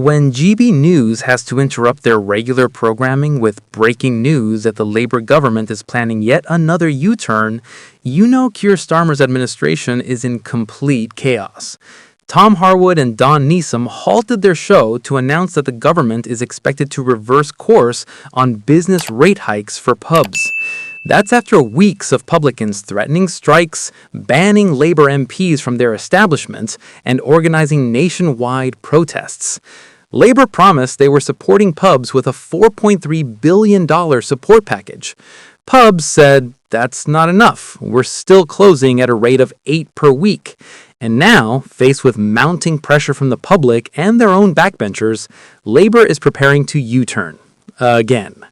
When GB News has to interrupt their regular programming with breaking news that the Labour government is planning yet another U-turn, you know Keir Starmer's administration is in complete chaos. Tom Harwood and Dawn Neesom halted their show to announce that the government is expected to reverse course on business rate hikes for pubs. That's after weeks of publicans threatening strikes, banning Labour MPs from their establishments, and organizing nationwide protests. Labour promised they were supporting pubs with a $4.3 billion support package. Pubs said, that's not enough. We're still closing at a rate of 8 per week. And now, faced with mounting pressure from the public and their own backbenchers, Labour is preparing to U-turn. Again.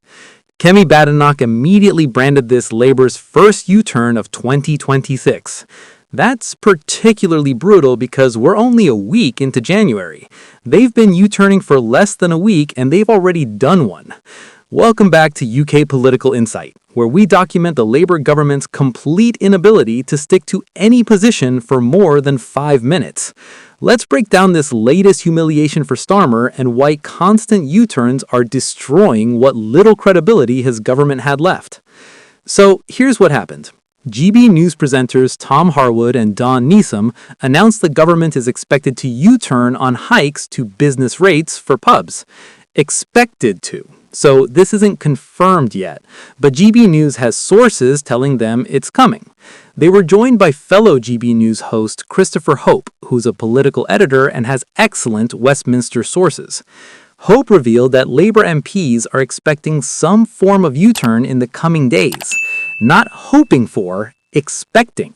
Kemi Badenoch immediately branded this Labour's first U-turn of 2026. That's particularly brutal because we're only a week into January. They've been U-turning for less than a week and they've already done one. Welcome back to UK Political Insight, where we document the Labour government's complete inability to stick to any position for more than 5 minutes. Let's break down this latest humiliation for Starmer and why constant U-turns are destroying what little credibility his government had left. So here's what happened. GB News presenters Tom Harwood and Dawn Neesom announced the government is expected to U-turn on hikes to business rates for pubs. Expected to. So this isn't confirmed yet, but GB News has sources telling them it's coming. They were joined by fellow GB News host Christopher Hope, who's a political editor and has excellent Westminster sources. Hope revealed that Labour MPs are expecting some form of U-turn in the coming days. Not hoping for, expecting.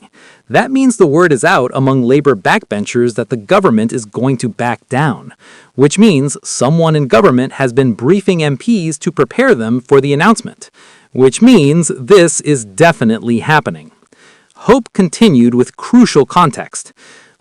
That means the word is out among Labour backbenchers that the government is going to back down, which means someone in government has been briefing MPs to prepare them for the announcement, which means this is definitely happening. Hope continued with crucial context.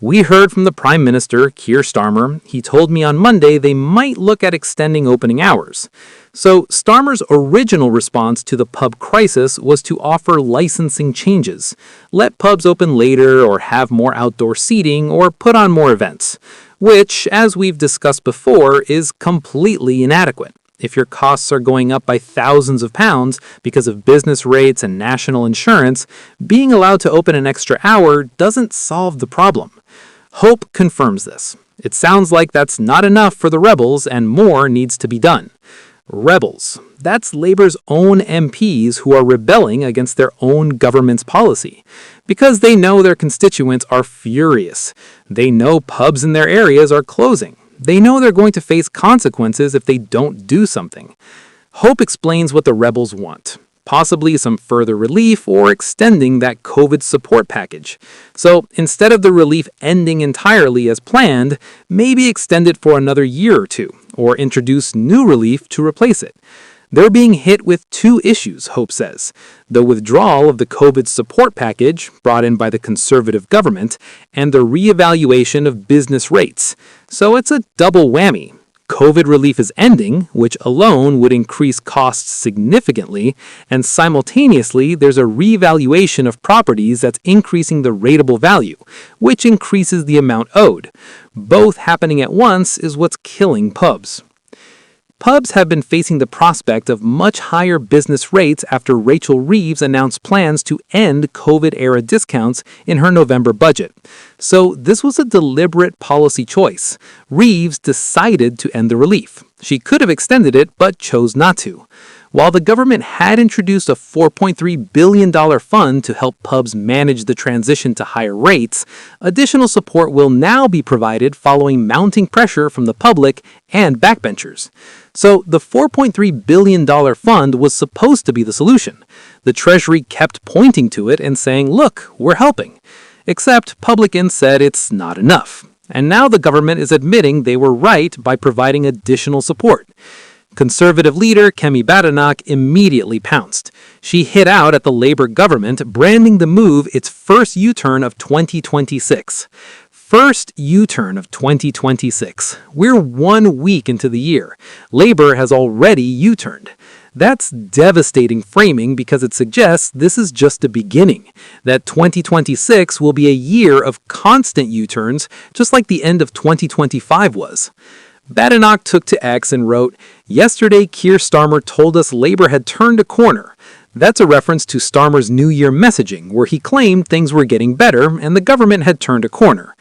We heard from the Prime Minister, Keir Starmer. He told me on Monday they might look at extending opening hours. So Starmer's original response to the pub crisis was to offer licensing changes, let pubs open later or have more outdoor seating or put on more events, which, as we've discussed before, is completely inadequate. If your costs are going up by thousands of pounds because of business rates and national insurance, being allowed to open an extra hour doesn't solve the problem. Hope confirms this. It sounds like that's not enough for the rebels and more needs to be done. Rebels. That's Labour's own MPs who are rebelling against their own government's policy. Because they know their constituents are furious. They know pubs in their areas are closing. They know they're going to face consequences if they don't do something. Hope explains what the rebels want. Possibly some further relief or extending that COVID support package. So instead of the relief ending entirely as planned, maybe extend it for another year or two, or introduce new relief to replace it. They're being hit with 2 issues, Hope says. The withdrawal of the COVID support package, brought in by the Conservative government, and the reevaluation of business rates. So it's a double whammy. COVID relief is ending, which alone would increase costs significantly, and simultaneously there's a revaluation of properties that's increasing the rateable value, which increases the amount owed. Both happening at once is what's killing pubs. Pubs have been facing the prospect of much higher business rates after Rachel Reeves announced plans to end COVID-era discounts in her November budget. So this was a deliberate policy choice. Reeves decided to end the relief. She could have extended it, but chose not to. While the government had introduced a $4.3 billion fund to help pubs manage the transition to higher rates, additional support will now be provided following mounting pressure from the public and backbenchers. So the $4.3 billion fund was supposed to be the solution. The Treasury kept pointing to it and saying, look, we're helping. Except publicans said it's not enough. And now the government is admitting they were right by providing additional support. Conservative leader Kemi Badenoch immediately pounced. She hit out at the Labour government, branding the move its first U-turn of 2026. First U-turn of 2026. We're 1 week into the year. Labour has already U-turned. That's devastating framing because it suggests this is just a beginning, that 2026 will be a year of constant U-turns, just like the end of 2025 was. Badenoch took to X and wrote, "Yesterday, Keir Starmer told us Labour had turned a corner." That's a reference to Starmer's New Year messaging, where he claimed things were getting better and the government had turned a corner.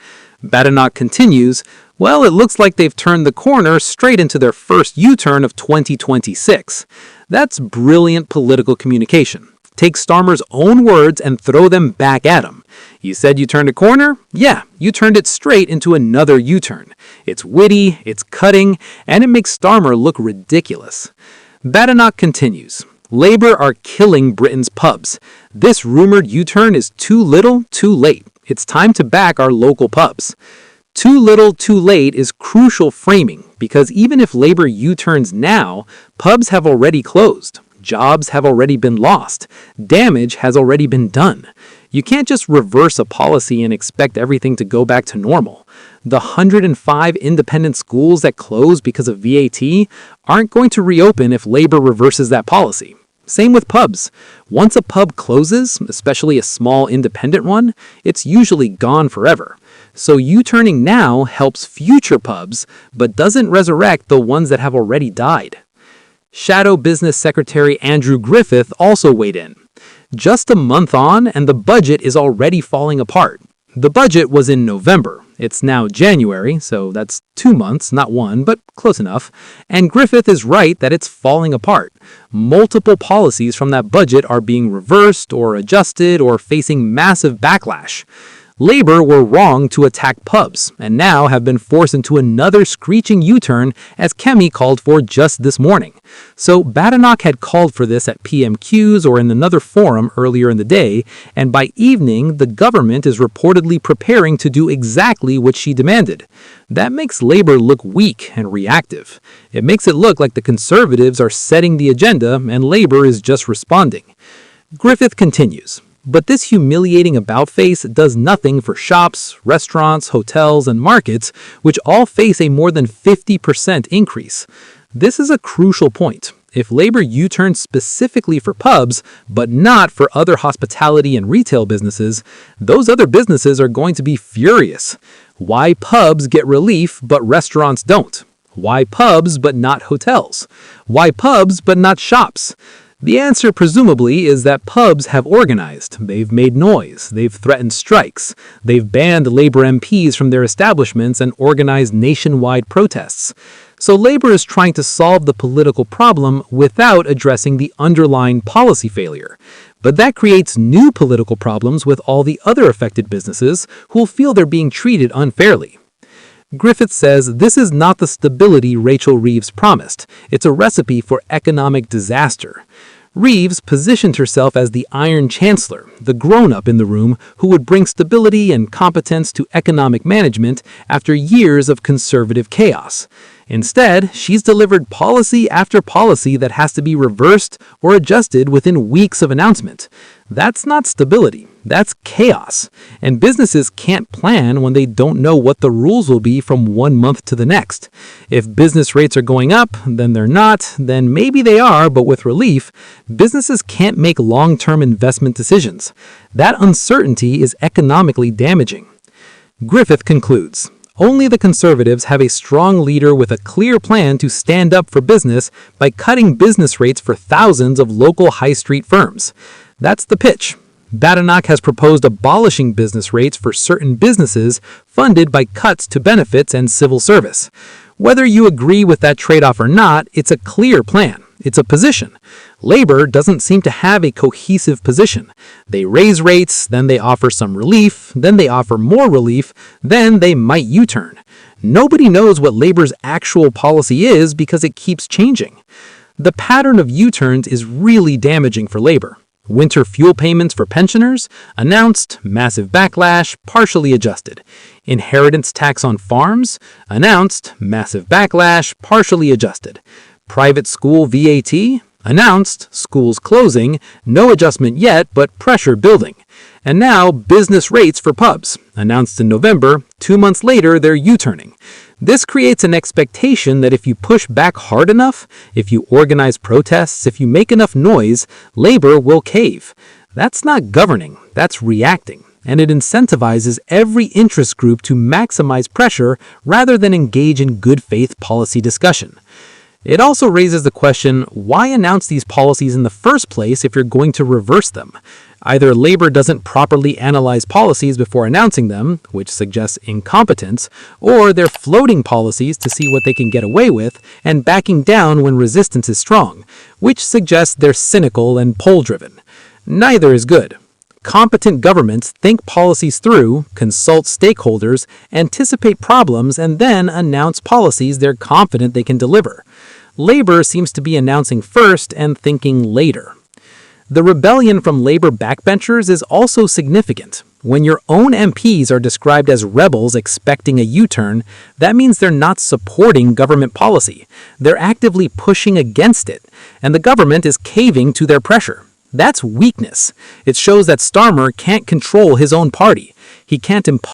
Badenoch continues, "Well, it looks like they've turned the corner straight into their first U-turn of 2026. That's brilliant political communication. Take Starmer's own words and throw them back at him. You said you turned a corner? Yeah, you turned it straight into another U-turn. It's witty, it's cutting, and it makes Starmer look ridiculous." Badenoch continues, "Labour are killing Britain's pubs. This rumored U-turn is too little, too late. It's time to back our local pubs." Too little, too late is crucial framing because even if Labour U-turns now, pubs have already closed. Jobs have already been lost. Damage has already been done. You can't just reverse a policy and expect everything to go back to normal. The 105 independent schools that closed because of VAT aren't going to reopen if Labour reverses that policy. Same with pubs. Once a pub closes, especially a small independent one, it's usually gone forever. So U-turning now helps future pubs, but doesn't resurrect the ones that have already died. Shadow Business Secretary Andrew Griffith also weighed in. "Just a month on and the budget is already falling apart. The budget was in November. It's now January, so that's 2 months, not one, but close enough. And Griffith is right that it's falling apart. Multiple policies from that budget are being reversed or adjusted or facing massive backlash. Labour were wrong to attack pubs, and now have been forced into another screeching U-turn, as Kemi called for just this morning. So Badenoch had called for this at PMQs or in another forum earlier in the day, and by evening, the government is reportedly preparing to do exactly what she demanded. That makes Labour look weak and reactive. It makes it look like the Conservatives are setting the agenda and Labour is just responding." Griffith continues, "But this humiliating about-face does nothing for shops, restaurants, hotels, and markets, which all face a more than 50% increase. This is a crucial point. If Labour U-turns specifically for pubs, but not for other hospitality and retail businesses, those other businesses are going to be furious. Why pubs get relief, but restaurants don't? Why pubs, but not hotels? Why pubs, but not shops? The answer, presumably, is that pubs have organized. They've made noise. They've threatened strikes. They've banned Labour MPs from their establishments and organized nationwide protests. So Labour is trying to solve the political problem without addressing the underlying policy failure. But that creates new political problems with all the other affected businesses who'll feel they're being treated unfairly." Griffith says this is not the stability Rachel Reeves promised. It's a recipe for economic disaster. Reeves positioned herself as the Iron Chancellor, the grown-up in the room who would bring stability and competence to economic management after years of conservative chaos. Instead, she's delivered policy after policy that has to be reversed or adjusted within weeks of announcement. That's not stability. That's chaos. And businesses can't plan when they don't know what the rules will be from 1 month to the next. If business rates are going up, then they're not, then maybe they are, but with relief, businesses can't make long-term investment decisions. That uncertainty is economically damaging. Griffith concludes, "Only the Conservatives have a strong leader with a clear plan to stand up for business by cutting business rates for thousands of local high street firms. That's the pitch. Badenoch has proposed abolishing business rates for certain businesses funded by cuts to benefits and civil service. Whether you agree with that trade-off or not, it's a clear plan. It's a position. Labour doesn't seem to have a cohesive position. They raise rates, then they offer some relief, then they offer more relief, then they might U-turn. Nobody knows what Labour's actual policy is because it keeps changing. The pattern of U-turns is really damaging for Labour. Winter fuel payments for pensioners? Announced, massive backlash, partially adjusted. Inheritance tax on farms? Announced, massive backlash, partially adjusted. Private school VAT? Announced, schools closing, no adjustment yet, but pressure building. And now, business rates for pubs. Announced in November, 2 months later, they're U-turning. This creates an expectation that if you push back hard enough, if you organize protests, if you make enough noise, Labour will cave. That's not governing, that's reacting. and it incentivizes every interest group to maximize pressure rather than engage in good faith policy discussion. It also raises the question, why announce these policies in the first place if you're going to reverse them? Either Labour doesn't properly analyze policies before announcing them, which suggests incompetence, or they're floating policies to see what they can get away with and backing down when resistance is strong, which suggests they're cynical and poll-driven. Neither is good. Competent governments think policies through, consult stakeholders, anticipate problems, and then announce policies they're confident they can deliver. Labour seems to be announcing first and thinking later. The rebellion from Labour backbenchers is also significant. When your own MPs are described as rebels expecting a U-turn, that means they're not supporting government policy. They're actively pushing against it, and the government is caving to their pressure. That's weakness. It shows that Starmer can't control his own party. He can't impose